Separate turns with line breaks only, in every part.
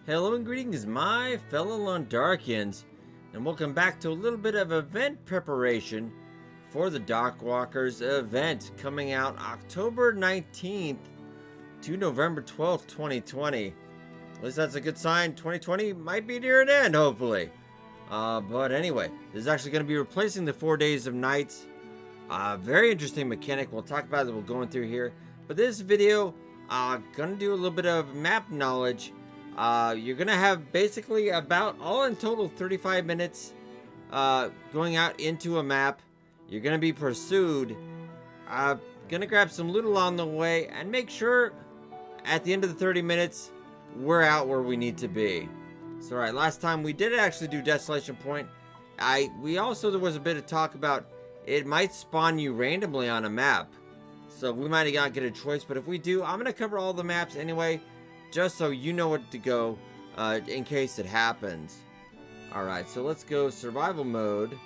Hello and greetings, my fellow Londarkians, and welcome back to a little bit of event preparation for the Darkwalkers event coming out October 19th to November 12th, 2020. At least that's a good sign. 2020 might be near an end, hopefully. But anyway, this is actually going to be replacing the 4 days of nights. Very interesting mechanic. We'll talk about it. We're going through here. But this video, gonna do a little bit of map knowledge. You're gonna have basically about all in total 35 minutes going out into a map. You're gonna be pursued. Gonna grab some loot along the way and make sure at the end of the 30 minutes we're out where we need to be. So alright, last time we did actually do Desolation Point. There was a bit of talk about it might spawn you randomly on a map. So we might not get a choice, but if we do, I'm gonna cover all the maps anyway, just so you know what to go in case it happens. Alright, so let's go survival mode.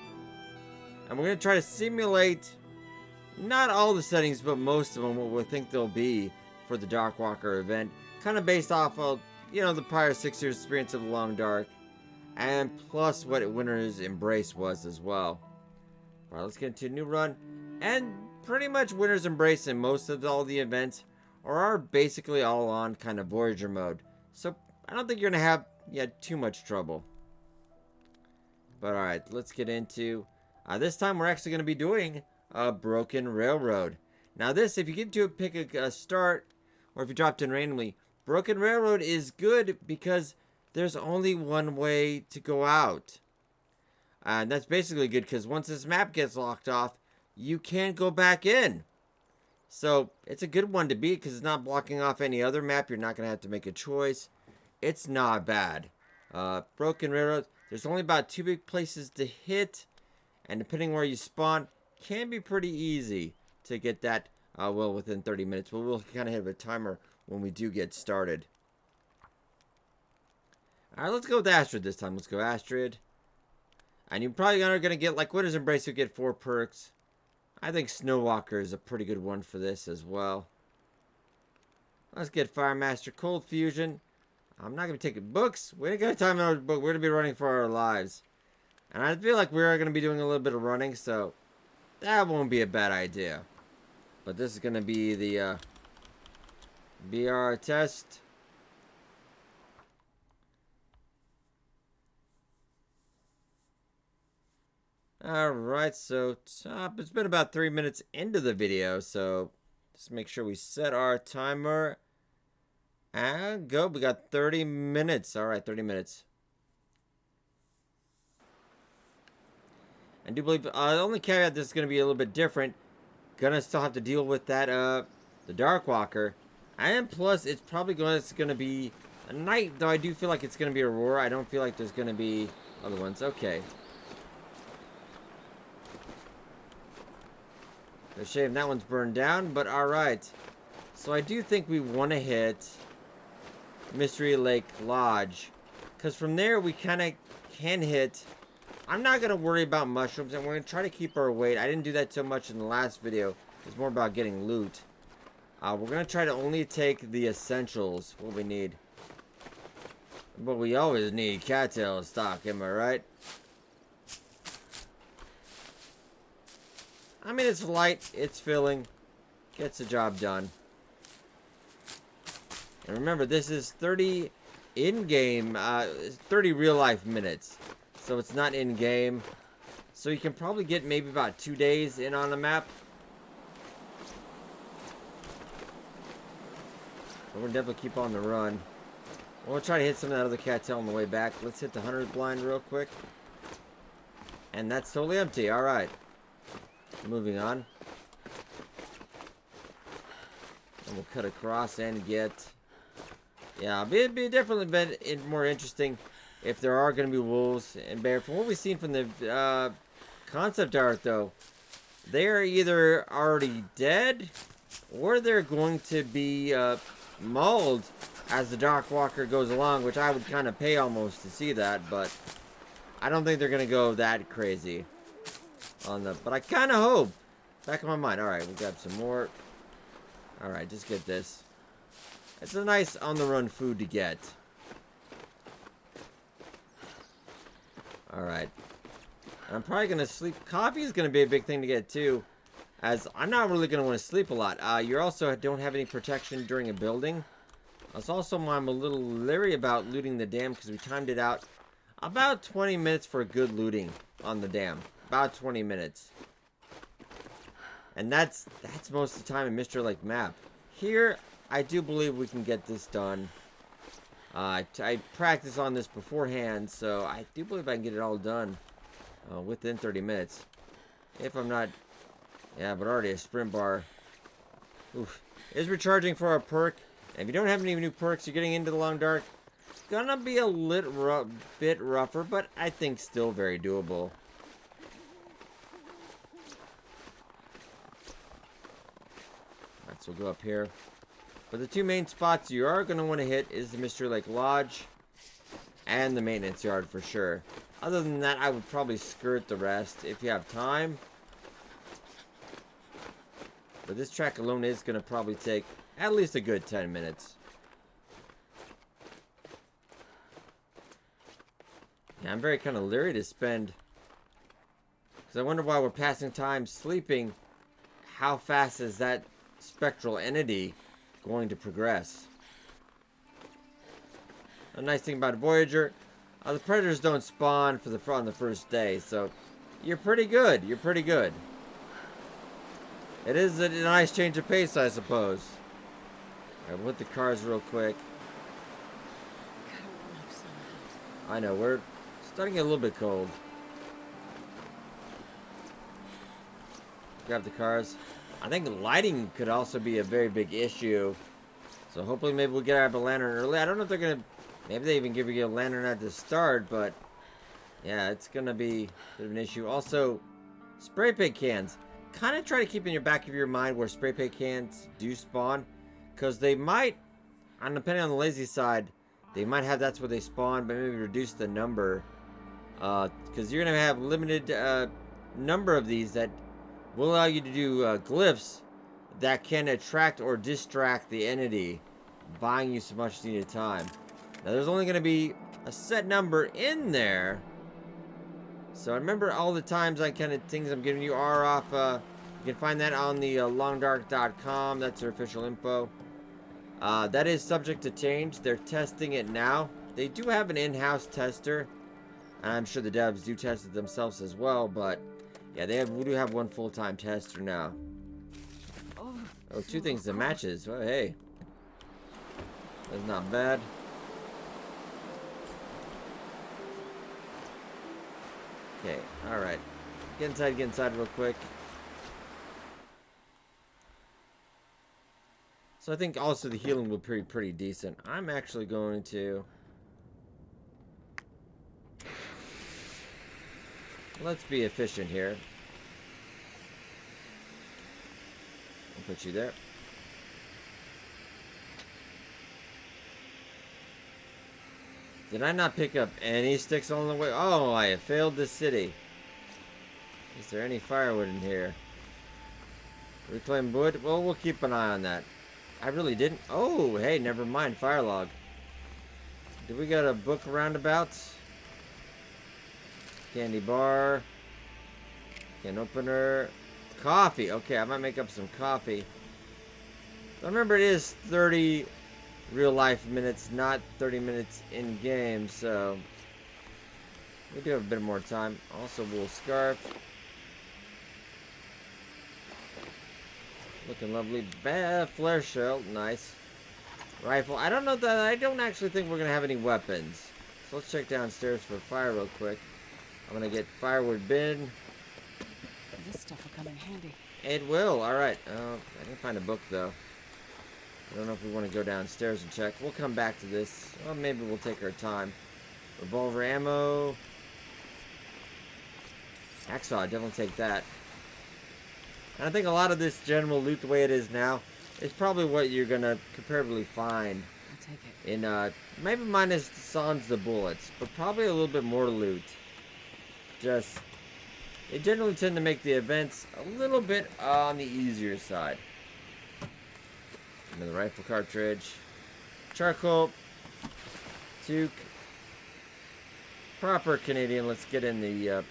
And we're going to try to simulate, not all the settings, but most of them, what we think they'll be for the Darkwalker event. Kind of based off of, the prior 6 years experience of the Long Dark. And plus what Winter's Embrace was as well. Alright, let's get into a new run. And pretty much Winter's Embrace and most of all the events are basically all on kind of Voyager mode. So I don't think you're going to have too much trouble. But alright, let's get into... this time we're actually going to be doing a Broken Railroad. Now this, if you get to pick a start, or if you dropped in randomly, Broken Railroad is good because there's only one way to go out. And that's basically good because once this map gets locked off, you can't go back in. So, it's a good one to beat because it's not blocking off any other map. You're not going to have to make a choice. It's not bad. Broken Railroad, there's only about 2 big places to hit. And depending where you spawn, can be pretty easy to get that, within 30 minutes. But we'll kind of have a timer when we do get started. Alright, let's go with Astrid this time. Let's go Astrid. And you're probably going to get, like Winter's Embrace, you get 4 perks. I think Snowwalker is a pretty good one for this as well. Let's get Firemaster Cold Fusion. I'm not going to be taking books. We ain't got time on a book. We're going to be running for our lives. And I feel like we're going to be doing a little bit of running, so that won't be a bad idea. But this is going to be the BR test. Alright, so it's been about 3 minutes into the video, so just make sure we set our timer. And go, we got 30 minutes. Alright, 30 minutes. I do believe, the only caveat this is going to be a little bit different. Gonna still have to deal with that, the Darkwalker. And plus, it's probably going to be a night, though I do feel like it's going to be Aurora. I don't feel like there's going to be other ones. Okay. A shame that one's burned down, but alright. So I do think we want to hit Mystery Lake Lodge. Because from there we kind of can hit... I'm not going to worry about mushrooms, and we're going to try to keep our weight. I didn't do that so much in the last video. It's more about getting loot. We're going to try to only take the essentials, what we need. But we always need cattail stock, am I right? I mean, it's light, it's filling, gets the job done. And remember, this is 30 in-game, 30 real-life minutes. So it's not in-game. So you can probably get maybe about 2 days in on the map. But we'll definitely keep on the run. We'll try to hit some of that other cattail on the way back. Let's hit the Hunter's Blind real quick. And that's totally empty, alright. Moving on. And we'll cut across and get... Yeah, it'd be definitely been more interesting if there are going to be wolves and bears. From what we've seen from the concept art, though, they're either already dead or they're going to be mauled as the Darkwalker goes along, which I would kind of pay almost to see that, but I don't think they're going to go that crazy. But I kind of hope. Back in my mind. Alright, we got some more. Alright, just get this. It's a nice on-the-run food to get. Alright. I'm probably going to sleep. Coffee is going to be a big thing to get too, as I'm not really going to want to sleep a lot. You also don't have any protection during a building. That's also why I'm a little leery about looting the dam, because we timed it out about 20 minutes for good looting on the dam. About 20 minutes. And that's most of the time in Mr. Lake map. Here, I do believe we can get this done. I practiced on this beforehand, so I do believe I can get it all done within 30 minutes. If I'm not... Yeah, but already a sprint bar. Oof. Is recharging for a perk. And if you don't have any new perks, you're getting into the Long Dark. It's gonna be a bit rougher, but I think still very doable. Alright, so we'll go up here. But the two main spots you are going to want to hit is the Mystery Lake Lodge and the maintenance yard for sure. Other than that, I would probably skirt the rest if you have time. But this track alone is going to probably take at least a good 10 minutes. Yeah, I'm very kind of leery to spend, because I wonder why we're passing time sleeping. How fast is that spectral entity going to progress? A nice thing about Voyager, the predators don't spawn on the first day, so you're pretty good. You're pretty good. It is a nice change of pace, I suppose. Alright, with the cars real quick. I know, we're starting to get a little bit cold. Grab the cars. I think lighting could also be a very big issue. So hopefully maybe we'll get our lantern early. I don't know if they're going to... Maybe they even give you a lantern at the start, but... Yeah, it's going to be a bit of an issue. Also, spray paint cans. Kind of try to keep in your back of your mind where spray paint cans do spawn. Because they might, depending on the lazy side, they might have that's where they spawn, but maybe reduce the number. Because you're going to have limited number of these that will allow you to do glyphs that can attract or distract the entity, buying you some much needed time. Now there's only going to be a set number in there, so remember all the times I kind of things I'm giving you are off. You can find that on the longdark.com. That's their official info. That is subject to change. They're testing it now. They do have an in-house tester, and I'm sure the devs do test it themselves as well, but yeah, we do have one full-time tester now. Oh, two things that matches. Well, hey. That's not bad. Okay, alright. Get inside real quick. So I think also the healing will be pretty decent. I'm actually going to... Let's be efficient here. I'll put you there. Did I not pick up any sticks along the way? Oh, I have failed this city. Is there any firewood in here? Reclaim wood? Well, we'll keep an eye on that. I really didn't. Oh, hey, never mind. Fire log. Do we got a book roundabouts? Candy bar. Can opener. Coffee. Okay, I might make up some coffee. Remember, it is 30 real life minutes, not 30 minutes in game, so we do have a bit more time. Also, wool scarf. Looking lovely. Flare shell. Nice. Rifle. I don't actually think we're going to have any weapons. So let's check downstairs for fire real quick. I'm going to get firewood bin.
This stuff will come in handy.
It will. Alright. I didn't find a book, though. I don't know if we want to go downstairs and check. We'll come back to this. Well, maybe we'll take our time. Revolver ammo. Hacksaw. Definitely take that. And I think a lot of this general loot, the way it is now, is probably what you're going to comparably find.
I'll take it.
In, maybe minus sans the bullets, but probably a little bit more loot. Just, they generally tend to make the events a little bit on the easier side. Another rifle cartridge. Charcoal. Toque. proper Canadian. Let's get in the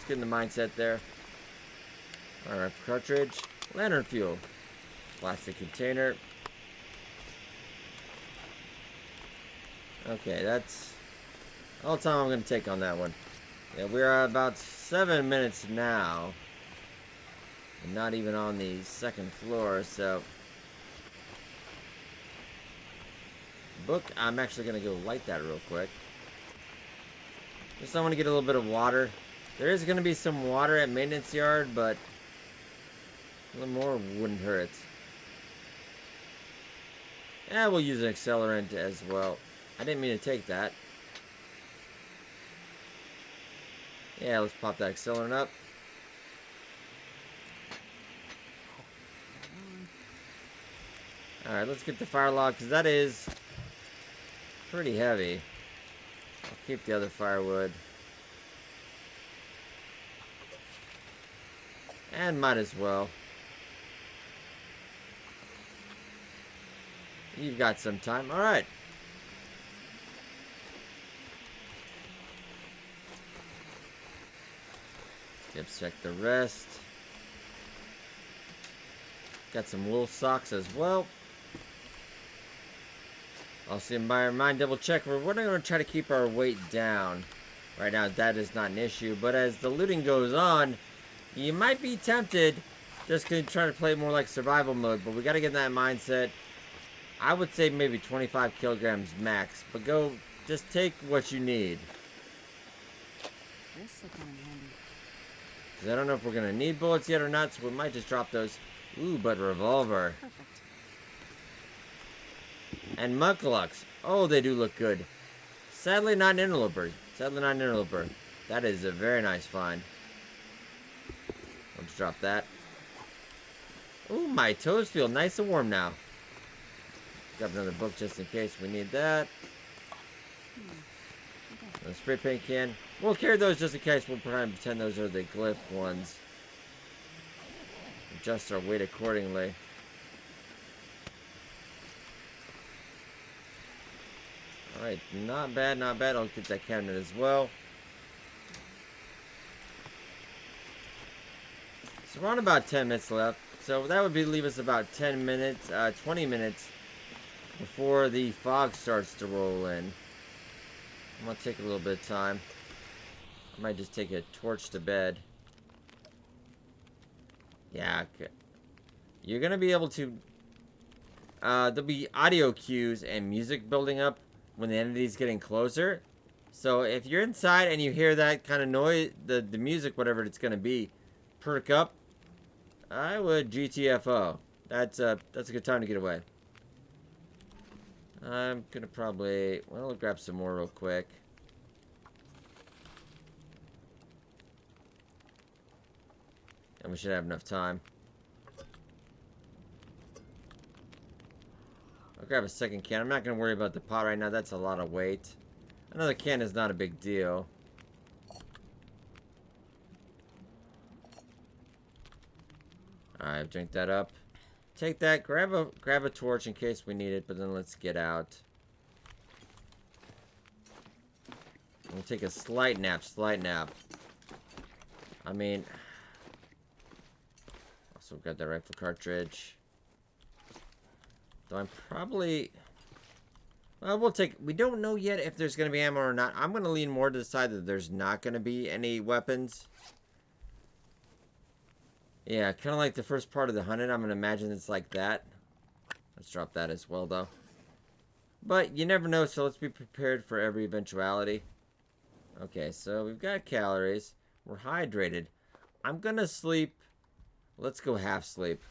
mindset there. All right, cartridge, lantern fuel, plastic container. Okay, that's all the time I'm going to take on that one. Yeah, we're at about 7 minutes now. And not even on the second floor, so... Book, I'm actually going to go light that real quick. Just I want to get a little bit of water. There is going to be some water at maintenance yard, but a little more wouldn't hurt. Yeah, we'll use an accelerant as well. I didn't mean to take that. Yeah, let's pop that accelerant up. Alright, let's get the fire log, because that is pretty heavy. I'll keep the other firewood. And might as well. You've got some time. Alright. Let's check the rest. Got some wool socks as well. Also, in my mind, double check. We're going to try to keep our weight down. Right now, that is not an issue. But as the looting goes on, you might be tempted just to try to play more like survival mode. But we got to get in that mindset. I would say maybe 25 kilograms max. But go, just take what you need.
This will come in handy.
Because I don't know if we're going to need bullets yet or not. So we might just drop those. Ooh, but revolver.
Perfect.
And muckalucks. Oh, they do look good. Sadly, not an interloper. Sadly, not an interloper. That is a very nice find. Let's drop that. Ooh, my toes feel nice and warm now. Grab another book just in case we need that. A spray paint can. We'll carry those just in case. We'll try and pretend those are the glyph ones. Adjust our weight accordingly. Alright, not bad, not bad. I'll get that cabinet as well. So we're on about 10 minutes left. So that would leave us about 10 minutes, 20 minutes before the fog starts to roll in. I'm going to take a little bit of time. I might just take a torch to bed. Yeah, okay. You're going to be able to... there'll be audio cues and music building up when the entity's getting closer. So if you're inside and you hear that kind of noise, the music, whatever it's going to be, perk up, I would GTFO. That's a good time to get away. I'm going to probably... Well, I'll grab some more real quick. And we should have enough time. I'll grab a second can. I'm not going to worry about the pot right now. That's a lot of weight. Another can is not a big deal. Alright, drink that up. Take that. Grab a torch in case we need it. But then let's get out. We'll take a slight nap. Slight nap. I mean... Also got that rifle cartridge. So I'm probably... Well, we'll take... We don't know yet if there's going to be ammo or not. I'm going to lean more to the side that there's not going to be any weapons. Yeah, kind of like the first part of the hunted. I'm going to imagine it's like that. Let's drop that as well, though. But you never know, so let's be prepared for every eventuality. Okay, so we've got calories. We're hydrated. I'm going to sleep... Let's go half sleep.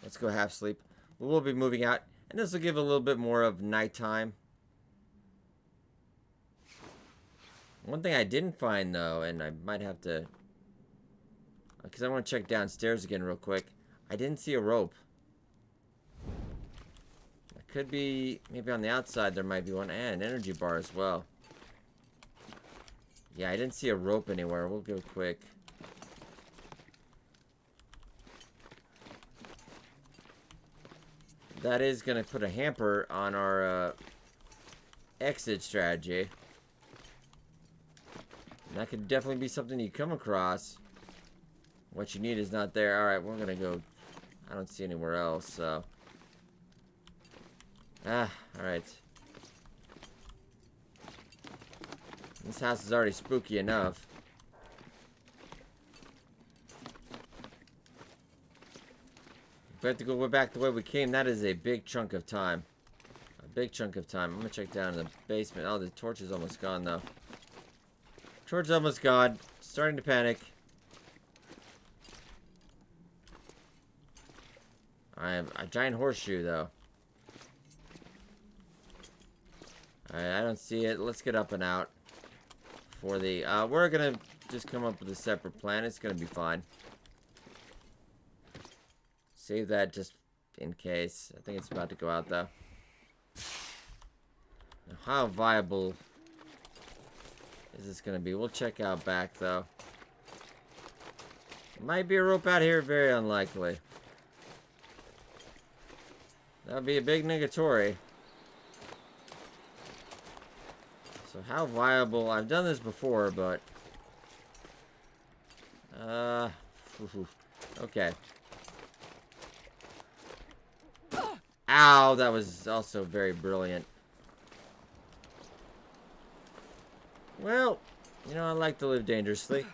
Let's go half sleep. We will be moving out. And this will give a little bit more of nighttime. One thing I didn't find, though, and I might have to... Because I want to check downstairs again real quick. I didn't see a rope. It could be... Maybe on the outside there might be one. And an energy bar as well. Yeah, I didn't see a rope anywhere. We'll go quick. That is going to put a hamper on our exit strategy. And that could definitely be something you come across. What you need is not there. Alright, we're gonna go. I don't see anywhere else, so. Alright. This house is already spooky enough. If we have to go back the way we came, that is a big chunk of time. A big chunk of time. I'm gonna check down in the basement. Oh, the torch is almost gone, though. Torch is almost gone. Starting to panic. I have a giant horseshoe, though. Alright, I don't see it. Let's get up and out. For the, we're gonna just come up with a separate plan. It's gonna be fine. Save that just in case. I think it's about to go out, though. Now, how viable is this gonna be? We'll check out back, though. Might be a rope out here. Very unlikely. That would be a big negatory. So how viable? I've done this before, but okay. Ow, that was also very brilliant. Well, you know, I like to live dangerously.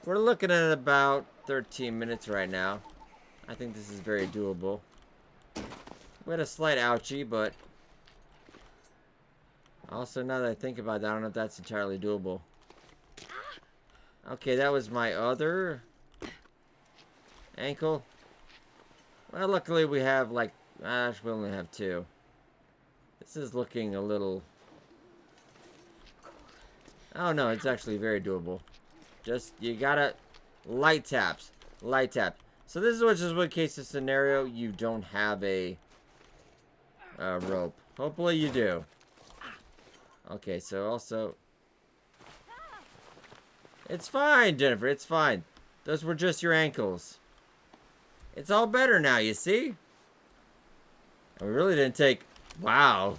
We're looking at about 13 minutes right now. I think this is very doable. We had a slight ouchie, but also, now that I think about it, I don't know if that's entirely doable. Okay, that was my other ankle. Well, luckily we have, like, we only have two. This is looking a little... Oh, no, it's actually very doable. Just, you gotta... Light taps. Light tap. So this is just one case of scenario, you don't have a rope. Hopefully you do. Okay, so also... It's fine, Jennifer, it's fine. Those were just your ankles. It's all better now, you see? And we really didn't take... Wow.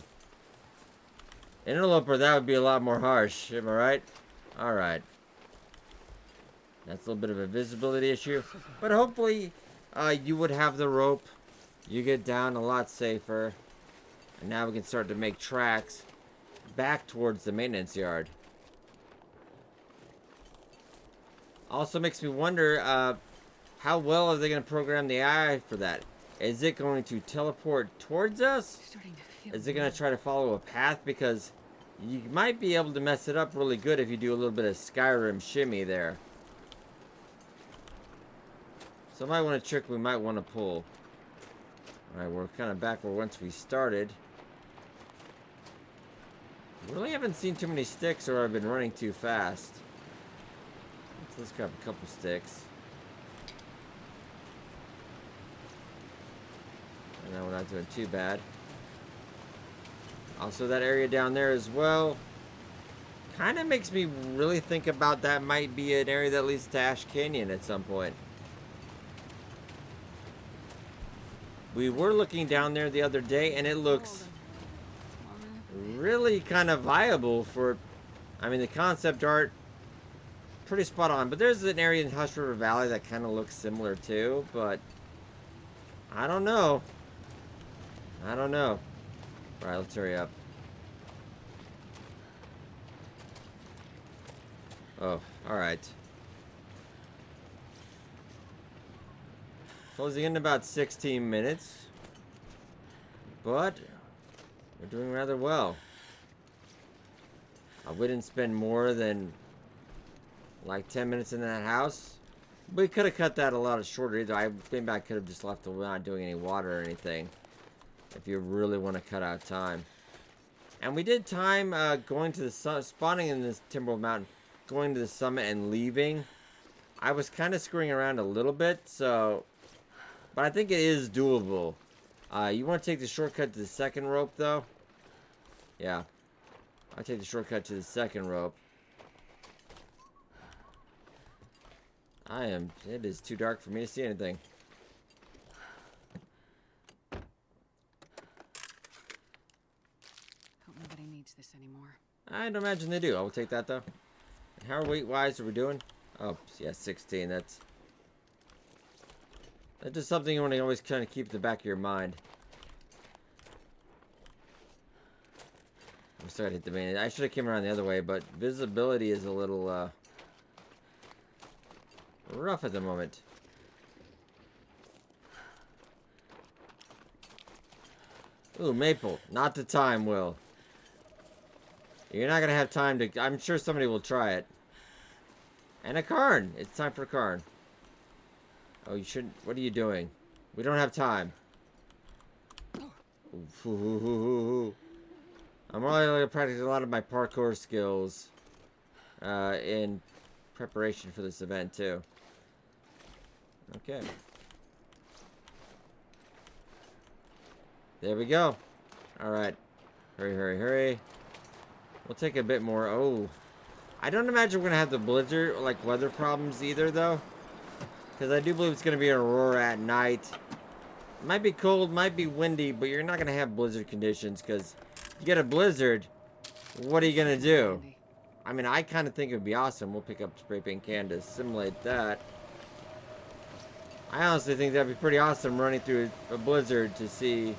Interloper, that would be a lot more harsh, am I right? Alright. That's a little bit of a visibility issue. But hopefully, you would have the rope. You get down a lot safer. And now we can start to make tracks back towards the maintenance yard. Also makes me wonder, how well are they going to program the AI for that? Is it going to teleport towards us? Is it going to try to follow a path? Because you might be able to mess it up really good if you do a little bit of Skyrim shimmy there. So I might want a trick we might want to pull. Alright, we're kind of back where once we started. Really haven't seen too many sticks, or I've been running too fast. Let's grab a couple sticks. And now we're not doing too bad. Also, that area down there as well kind of makes me really think about that might be an area that leads to Ash Canyon at some point. We were looking down there the other day, and it looks really kind of viable for... I mean, the concept art, pretty spot on. But there's an area in Hush River Valley that kind of looks similar too, but I don't know. I don't know. Alright, let's hurry up. Oh, alright. Closing in about 16 minutes. But we're doing rather well. I wouldn't spend more than like 10 minutes in that house. We could have cut that a lot shorter either. I think I could have just left it without doing any water or anything. If you really want to cut out time. And we did time going to the spawning in this Timberwolf Mountain, going to the summit and leaving. I was kind of screwing around a little bit, so... But I think it is doable. You want to take the shortcut to the second rope, though? Yeah. I'll take the shortcut to the second rope. It is too dark for me to see anything.
Hope nobody needs this anymore.
I don't imagine they do. I will take that, though. How weight-wise are we doing? Oh, yeah, 16. That's just something you want to always kind of keep in the back of your mind. I'm sorry to hit the main. I should have came around the other way, but visibility is a little rough at the moment. Ooh, maple. Not the time, Will. You're not gonna have time to. I'm sure somebody will try it. And a Karn. It's time for a Karn. Oh, you shouldn't. What are you doing? We don't have time. Ooh, I'm really going to practice a lot of my parkour skills in preparation for this event, too. Okay. There we go. Alright. Hurry, hurry, hurry. We'll take a bit more. Oh. I don't imagine we're going to have the blizzard or, like, weather problems either, though. Because I do believe it's going to be an aurora at night. It might be cold, might be windy, but you're not going to have blizzard conditions because you get a blizzard, what are you going to do? I mean, I kind of think it would be awesome. We'll pick up spray paint can to simulate that. I honestly think that'd be pretty awesome running through a blizzard to see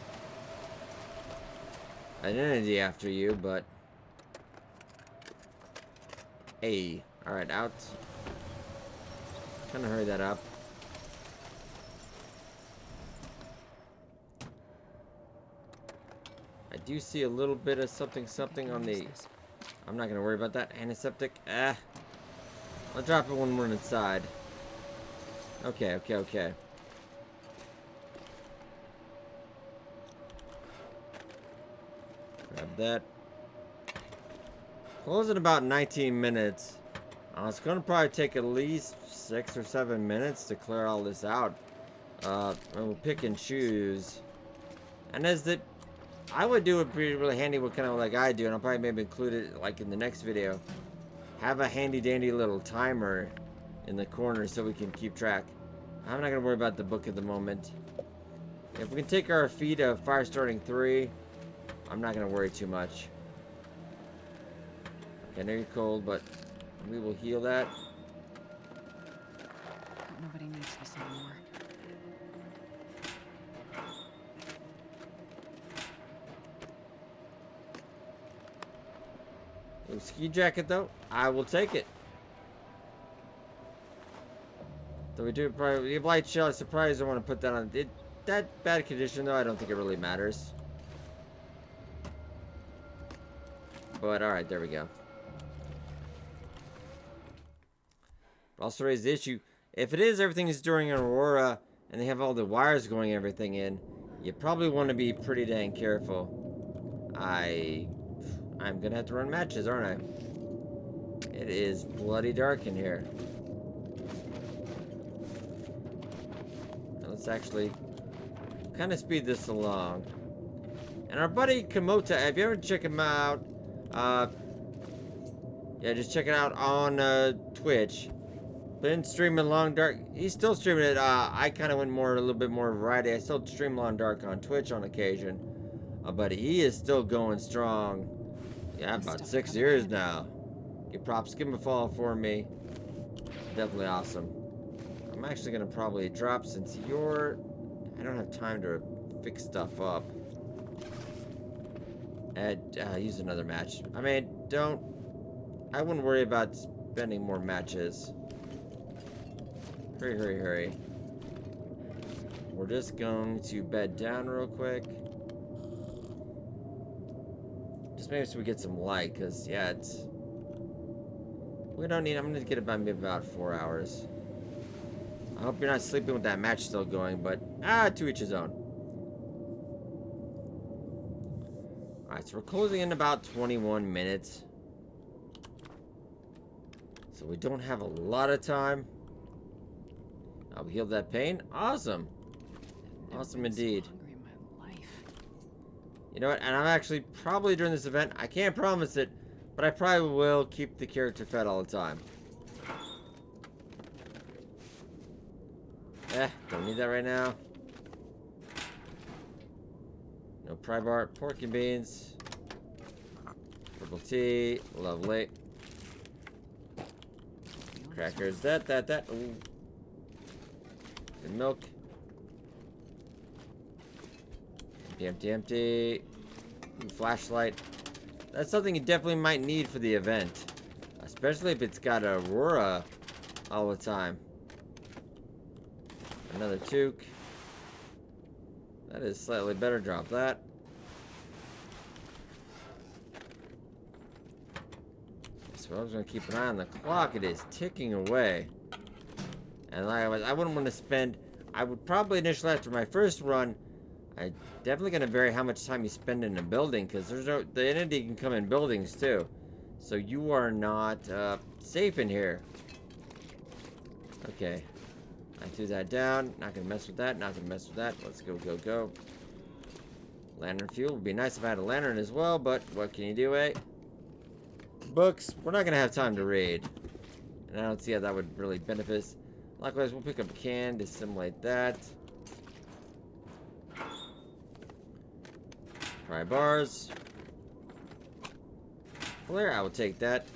an entity after you, but... Hey. Alright, out. Kind of hurry that up. I do see a little bit of something on the... I'm not going to worry about that. Antiseptic. I'll drop it when we're inside. Okay, okay, okay. Grab that. Close in about 19 minutes. It's going to probably take at least 6 or 7 minutes to clear all this out. And we'll pick and choose. And as the... I would do it really handy what kind of like I do, and I'll probably maybe include it like in the next video. Have a handy dandy little timer in the corner so we can keep track. I'm not going to worry about the book at the moment. If we can take our feet to fire starting 3, I'm not going to worry too much. Okay, I know you're cold, but we will heal that.
Nobody needs this anymore.
Ski jacket though, I will take it. So we do probably light shell. I'm surprised I want to put that on. That bad condition though, I don't think it really matters. But all right, there we go. Also raise the issue. If it is everything is during an aurora and they have all the wires going everything in, you probably want to be pretty dang careful. I'm gonna have to run matches, aren't I? It is bloody dark in here. Now let's actually kind of speed this along. And our buddy Kamota, if you ever check him out, yeah, just check it out on Twitch. Been streaming Long Dark. He's still streaming it. I kind of went a little bit more variety. I still stream Long Dark on Twitch on occasion, but he is still going strong. Yeah, about 6 years now. Give props, give him a follow for me. Definitely awesome. I'm actually gonna probably drop since I don't have time to fix stuff up. And use another match. I mean, I wouldn't worry about spending more matches. Hurry, hurry, hurry. We're just going to bed down real quick. Just maybe so we get some light, because, yeah, we don't need... I'm going to get about 4 hours. I hope you're not sleeping with that match still going, but, to each his own. Alright, so we're closing in about 21 minutes. So we don't have a lot of time. I'll heal that pain. Awesome. Awesome indeed. You know what? And I'm actually probably during this event, I can't promise it, but I probably will keep the character fed all the time. Don't need that right now. No pry bar, pork and beans. Purple tea, lovely. Crackers, that. Ooh. Good milk. Empty. Ooh, flashlight. That's something you definitely might need for the event. Especially if it's got Aurora all the time. Another toque. That is slightly better. Drop that. So I was going to keep an eye on the clock. It is ticking away. And I wouldn't want to spend... I would probably initially, after my first run, I definitely going to vary how much time you spend in a building, because the entity can come in buildings too. So you are not safe in here. Okay. I threw that down. Not going to mess with that. Let's go. Lantern fuel. Would be nice if I had a lantern as well, but what can you do, eh? Books. We're not going to have time to read. And I don't see how that would really benefit us. Likewise, we'll pick up a can to simulate that. Pry bars. Flare, I will take that.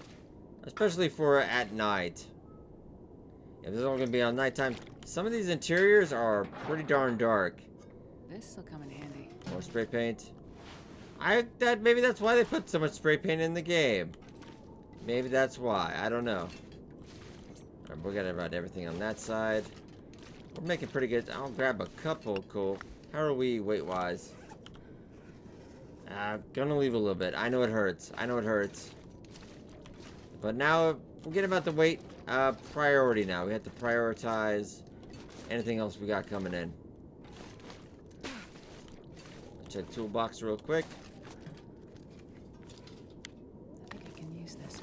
Especially for at night. If this is all going to be on nighttime, some of these interiors are pretty darn dark.
This'll come in handy.
More spray paint. Maybe that's why they put so much spray paint in the game. Maybe that's why. I don't know. Alright, we got about everything on that side. We're making pretty good. I'll grab a couple. Cool. How are we weight-wise? Gonna leave a little bit. I know it hurts. But now, forget about the weight. Priority now. We have to prioritize anything else we got coming in. Check toolbox real quick.
I think I can use this.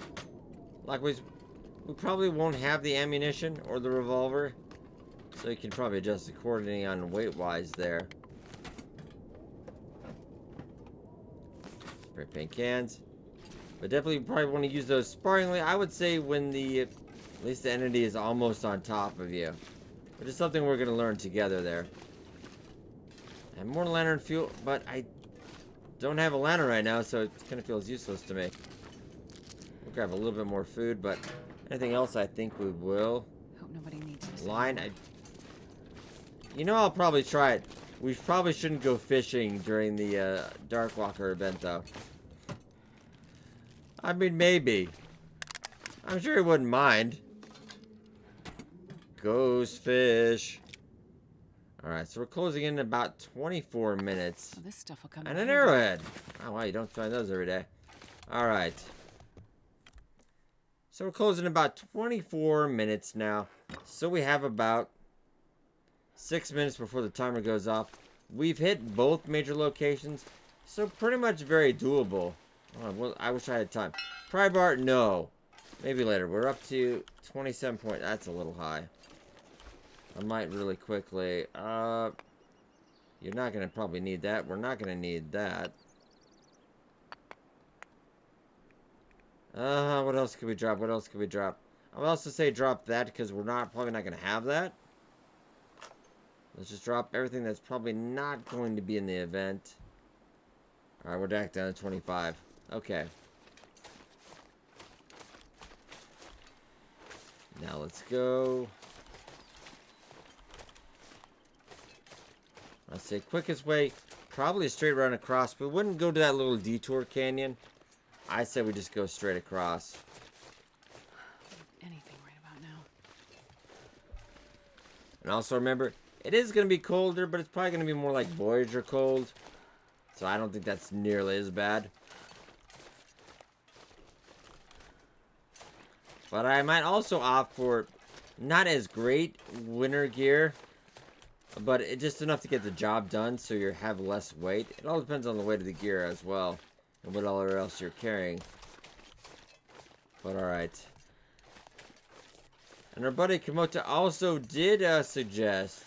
Likewise, we probably won't have the ammunition or the revolver, so you can probably adjust accordingly on weight-wise there. Spray paint cans. But definitely probably want to use those sparingly. I would say when at least the entity is almost on top of you. Which is something we're going to learn together there. And more lantern fuel, but I don't have a lantern right now, so it kind of feels useless to me. We'll grab a little bit more food, but anything else I think we will.
Hope nobody needs this.
Line, you know, I'll probably try it. We probably shouldn't go fishing during the Darkwalker event, though. I mean, maybe. I'm sure he wouldn't mind. Ghost fish. Alright, so we're closing in about 24 minutes.
Oh, this stuff will come
And
in
an
handy.
arrowhead. Oh, wow, you don't find those every day. Alright. So we're closing about 24 minutes now. So we have about 6 minutes before the timer goes off. We've hit both major locations. So pretty much very doable. Oh, well, I wish I had time. Pry bar, no. Maybe later. We're up to 27 points. That's a little high. I might really quickly. You're not going to probably need that. We're not going to need that. What else could we drop? I would also say drop that because we're probably not going to have that. Let's just drop everything that's probably not going to be in the event. Alright, we're back down to 25. Okay. Now let's go. I'd say quickest way, probably a straight run across. We wouldn't go to that little detour canyon. I say we just go straight across.
Anything right about now.
And also remember, it is going to be colder, but it's probably going to be more like Voyager cold. So I don't think that's nearly as bad. But I might also opt for not as great winter gear, but just enough to get the job done so you have less weight. It all depends on the weight of the gear as well, and whatever else you're carrying. But alright. And our buddy Komoto also did suggest,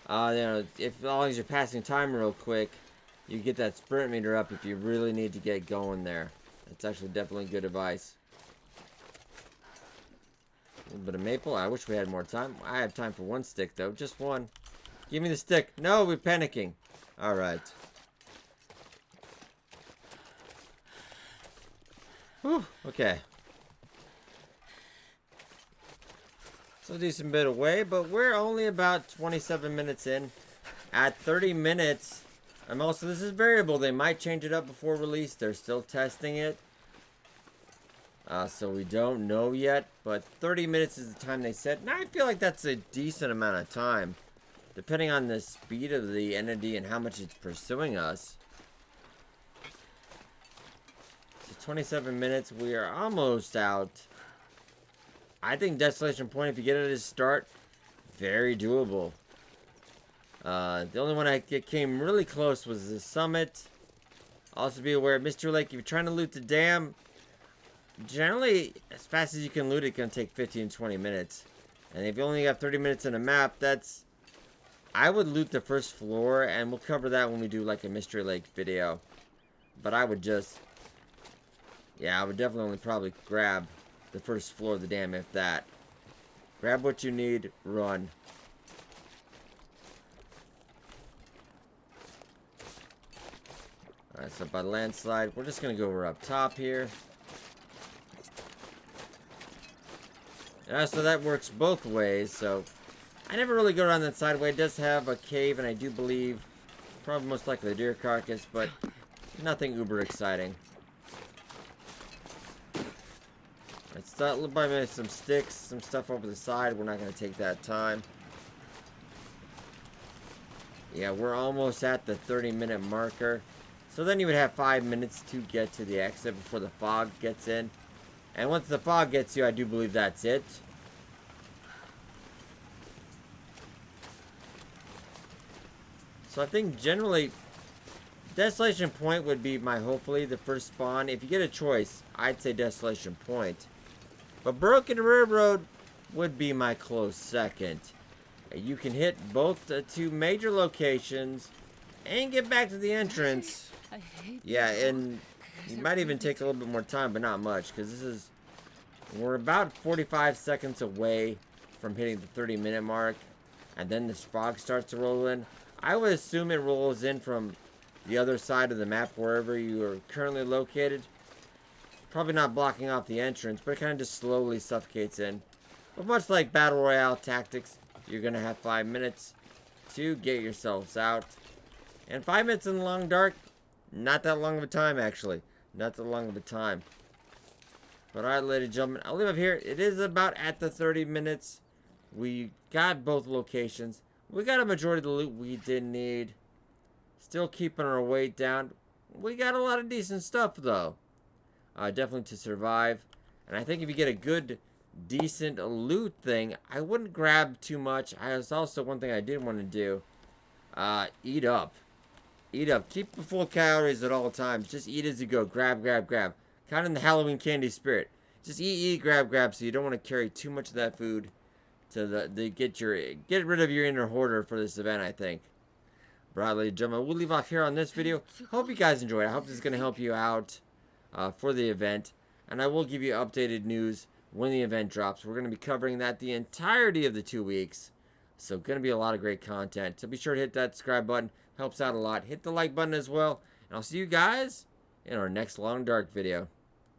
you know, as long as you're passing time real quick, you get that sprint meter up if you really need to get going there. That's actually definitely good advice. A little bit of maple. I wish we had more time. I have time for one stick, though. Just one. Give me the stick. No, we're panicking. Alright. Whew. Okay. Still a decent bit away, but we're only about 27 minutes in. At 30 minutes, and also this is variable. They might change it up before release. They're still testing it. So we don't know yet, but 30 minutes is the time they said. And I feel like that's a decent amount of time, depending on the speed of the entity and how much it's pursuing us. So 27 minutes, we are almost out. I think Desolation Point, if you get it at its start, very doable. The only one I came really close was the summit. Also be aware, Mystery Lake, if you're trying to loot the dam, generally, as fast as you can loot it, it's going to take 15 to 20 minutes. And if you only have 30 minutes in a map, I would loot the first floor, and we'll cover that when we do like a Mystery Lake video. But I would I would definitely only probably grab the first floor of the dam, if that. Grab what you need, run. Alright, so by landslide, we're just going to go over up top here. So that works both ways, so I never really go around that sideway. It does have a cave, and I do believe, probably most likely a deer carcass, but nothing uber exciting. Let's start by some sticks, some stuff over the side. We're not going to take that time. Yeah, we're almost at the 30-minute marker. So then you would have 5 minutes to get to the exit before the fog gets in. And once the fog gets you, I do believe that's it. So I think generally, Desolation Point would be hopefully the first spawn. If you get a choice, I'd say Desolation Point. But Broken Railroad would be my close second. You can hit both the two major locations and get back to the entrance. Yeah, and you might even take a little bit more time, but not much, because we're about 45 seconds away from hitting the 30-minute mark, and then this fog starts to roll in. I would assume it rolls in from the other side of the map, wherever you are currently located. Probably not blocking off the entrance, but it kind of just slowly suffocates in. But much like Battle Royale tactics, you're going to have 5 minutes to get yourselves out. And 5 minutes in the long dark, not that long of a time, actually. Not that long of a time. But alright, ladies and gentlemen, I'll leave up here. It is about at the 30 minutes. We got both locations. We got a majority of the loot we did need. Still keeping our weight down. We got a lot of decent stuff, though. Definitely to survive. And I think if you get a good, decent loot thing, I wouldn't grab too much. There's also one thing I did want to do. Eat up. Eat up. Keep the full calories at all times. Just eat as you go. Grab, grab, grab. Kind of in the Halloween candy spirit. Just eat, grab, grab. So you don't want to carry too much of that food to get rid of your inner hoarder for this event, I think. Right, ladies and gentlemen, we'll leave off here on this video. Hope you guys enjoyed. I hope this is going to help you out for the event. And I will give you updated news when the event drops. We're going to be covering that the entirety of the 2 weeks. So going to be a lot of great content. So be sure to hit that subscribe button. Helps out a lot. Hit the like button as well. And I'll see you guys in our next Long Dark video.